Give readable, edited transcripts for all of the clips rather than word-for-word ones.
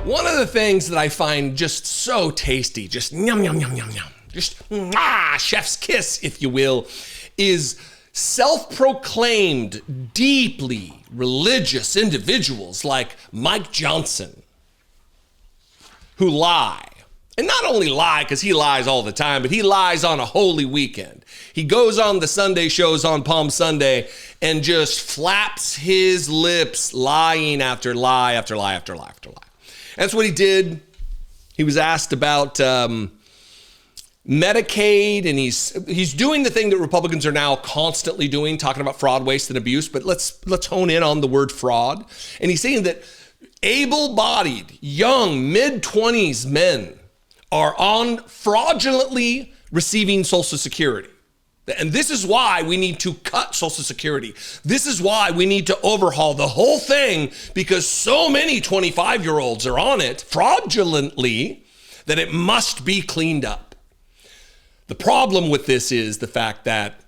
One of the things that I find just so tasty, just yum, yum, yum, yum, yum, just chef's kiss, if you will, is self-proclaimed, deeply religious individuals like Mike Johnson, who lie. And not only lie, because he lies all the time, but he lies on a holy weekend. He goes on the Sunday shows on Palm Sunday and just flaps his lips, lying after lie, after lie, after lie, after lie. That's what he did. He was asked about Medicaid, and he's doing the thing that Republicans are now constantly doing, talking about fraud, waste, and abuse. But let's hone in on the word fraud. And he's saying that able-bodied, young, mid-20s men are on fraudulently receiving Social Security. And this is why we need to cut Social Security. This is why we need to overhaul the whole thing, because so many 25-year-olds are on it fraudulently that it must be cleaned up. The problem with this is the fact that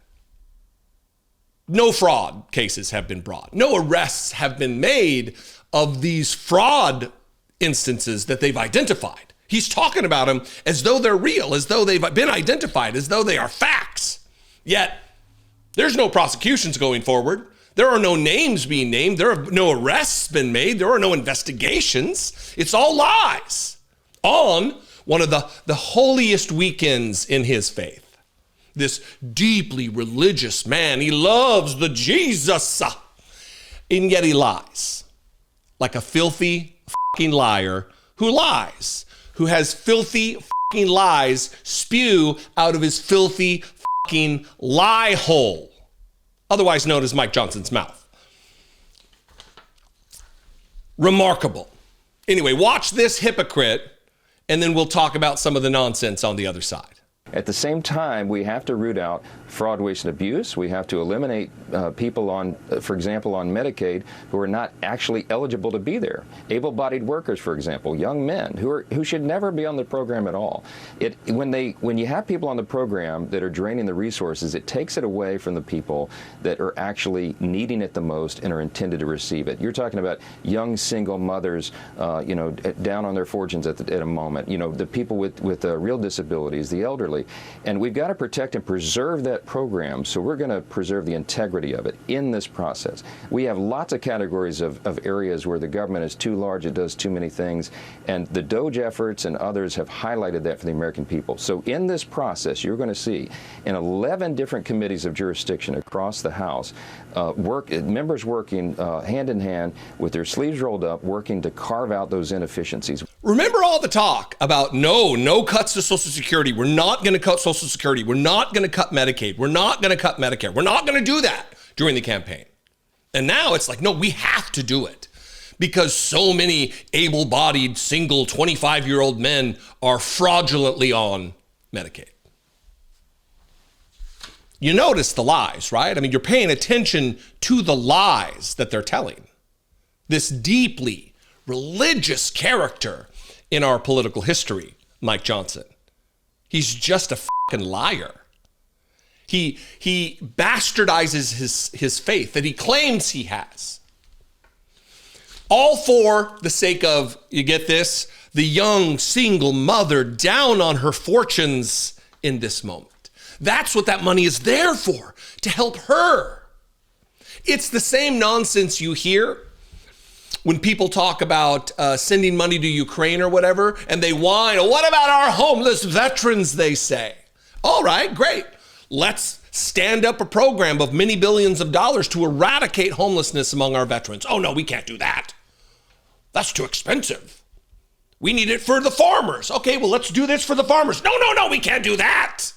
no fraud cases have been brought. No arrests have been made of these fraud instances that they've identified. He's talking about them as though they're real, as though they've been identified, as though they are facts. Yet, there's no prosecutions going forward. There are no names being named. There have no arrests been made. There are no investigations. It's all lies on one of the holiest weekends in his faith. This deeply religious man, he loves the Jesus, and yet he lies like a filthy fucking liar who lies, who has filthy fucking lies spew out of his filthy fucking lie hole, otherwise known as Mike Johnson's mouth. Remarkable. Anyway, watch this hypocrite, and then we'll talk about some of the nonsense on the other side. At the same time, we have to root out fraud, waste, and abuse. We have to eliminate people on, for example, on Medicaid who are not actually eligible to be there. Able-bodied workers, for example, young men who should never be on the program at all. When you have people on the program that are draining the resources, it takes it away from the people that are actually needing it the most and are intended to receive it. You're talking about young single mothers, down on their fortunes at a moment. The people with real disabilities, the elderly. And we've got to protect and preserve that program, so we're going to preserve the integrity of it in this process. We have lots of categories of areas where the government is too large, it does too many things, and the DOGE efforts and others have highlighted that for the American people. So in this process, you're going to see in 11 different committees of jurisdiction across the House, members working hand in hand with their sleeves rolled up, working to carve out those inefficiencies. Remember all the talk about no cuts to Social Security. We're not going to cut Social Security. We're not going to cut Medicaid. We're not going to cut Medicare. We're not going to do that during the campaign. And now it's like, no, we have to do it because so many able-bodied, single 25-year-old men are fraudulently on Medicaid. You notice the lies, right? I mean, you're paying attention to the lies that they're telling. This deeply religious character in our political history, Mike Johnson. He's just a fucking liar. He bastardizes his faith that he claims he has. All for the sake of, you get this, the young single mother down on her fortunes in this moment. That's what that money is there for, to help her. It's the same nonsense you hear when people talk about sending money to Ukraine or whatever, and they whine, oh, what about our homeless veterans, they say. All right, great. Let's stand up a program of many billions of dollars to eradicate homelessness among our veterans. Oh, no, we can't do that. That's too expensive. We need it for the farmers. Okay, well, let's do this for the farmers. No, we can't do that.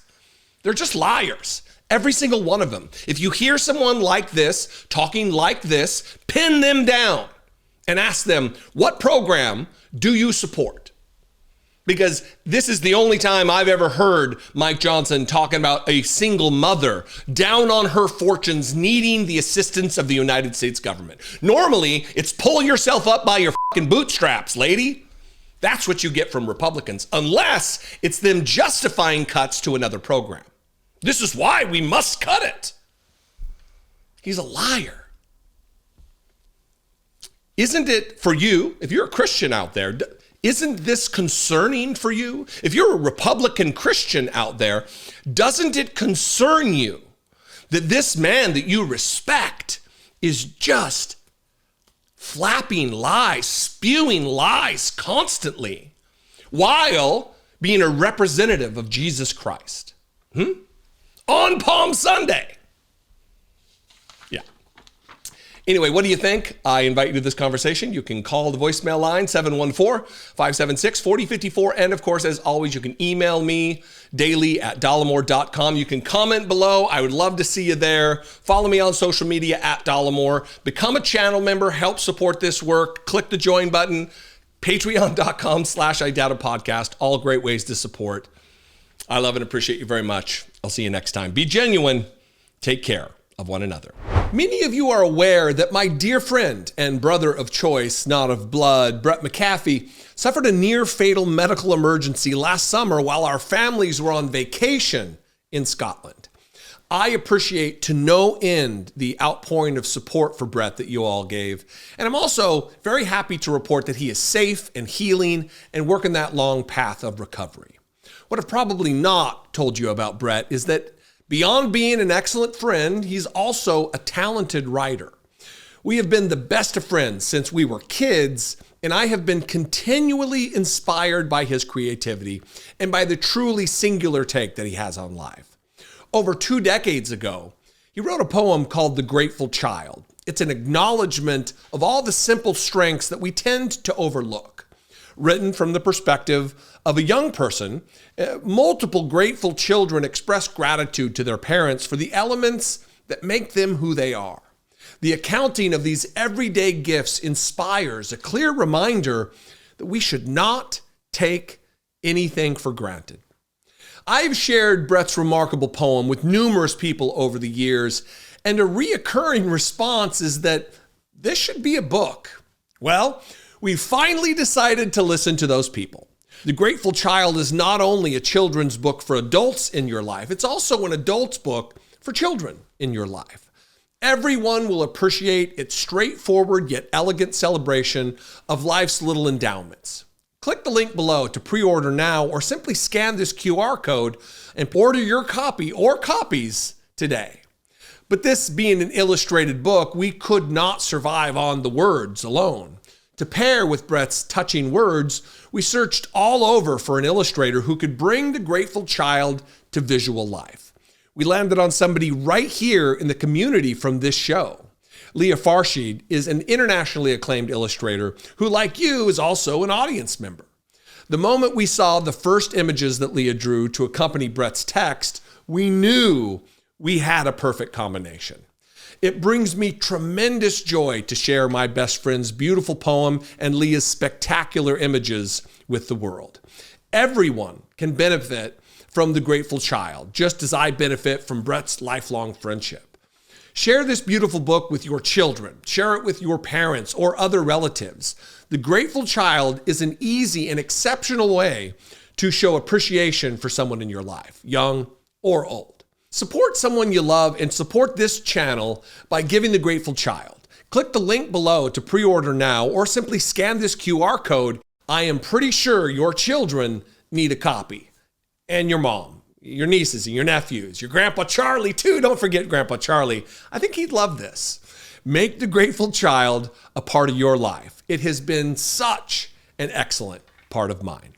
They're just liars. Every single one of them. If you hear someone like this, talking like this, pin them down and ask them, what program do you support? Because this is the only time I've ever heard Mike Johnson talking about a single mother down on her fortunes needing the assistance of the United States government. Normally, it's pull yourself up by your fucking bootstraps, lady. That's what you get from Republicans, unless it's them justifying cuts to another program. This is why we must cut it. He's a liar. Isn't it for you, if you're a Christian out there, Isn't this concerning for you? If you're a Republican Christian out there, doesn't it concern you that this man that you respect is just flapping lies, spewing lies constantly, while being a representative of Jesus Christ? On Palm Sunday. Yeah. Anyway, what do you think? I invite you to this conversation. You can call the voicemail line, 714-576-4054. And of course, as always, you can email me daily@dollemore.com. You can comment below. I would love to see you there. Follow me on social media @Dollemore. Become a channel member. Help support this work. Click the join button. Patreon.com/IDoubtIt All great ways to support. I love and appreciate you very much. I'll see you next time. Be genuine. Take care of one another. Many of you are aware that my dear friend and brother of choice, not of blood, Brett McAfee, suffered a near fatal medical emergency last summer while our families were on vacation in Scotland. I appreciate to no end the outpouring of support for Brett that you all gave. And I'm also very happy to report that he is safe and healing and working that long path of recovery. What I've probably not told you about Brett is that beyond being an excellent friend, he's also a talented writer. We have been the best of friends since we were kids, and I have been continually inspired by his creativity and by the truly singular take that he has on life. Over 2 decades ago, he wrote a poem called The Grateful Child. It's an acknowledgement of all the simple strengths that we tend to overlook. Written from the perspective of a young person, multiple grateful children express gratitude to their parents for the elements that make them who they are. The accounting of these everyday gifts inspires a clear reminder that we should not take anything for granted. I've shared Brett's remarkable poem with numerous people over the years, and a reoccurring response is that this should be a book. Well, we finally decided to listen to those people. The Grateful Child is not only a children's book for adults in your life, it's also an adult's book for children in your life. Everyone will appreciate its straightforward yet elegant celebration of life's little endowments. Click the link below to pre-order now, or simply scan this QR code and order your copy or copies today. But this being an illustrated book, we could not survive on the words alone. To pair with Brett's touching words, we searched all over for an illustrator who could bring The Grateful Child to visual life. We landed on somebody right here in the community from this show. Leah Farshid is an internationally acclaimed illustrator who, like you, is also an audience member. The moment we saw the first images that Leah drew to accompany Brett's text, we knew we had a perfect combination. It brings me tremendous joy to share my best friend's beautiful poem and Leah's spectacular images with the world. Everyone can benefit from The Grateful Child, just as I benefit from Brett's lifelong friendship. Share this beautiful book with your children. Share it with your parents or other relatives. The Grateful Child is an easy and exceptional way to show appreciation for someone in your life, young or old. Support someone you love and support this channel by giving The Grateful Child. Click the link below to pre-order now, or simply scan this QR code. I am pretty sure your children need a copy, and your mom, your nieces and your nephews, your Grandpa Charlie too. Don't forget Grandpa Charlie. I think he'd love this. Make The Grateful Child a part of your life. It has been such an excellent part of mine.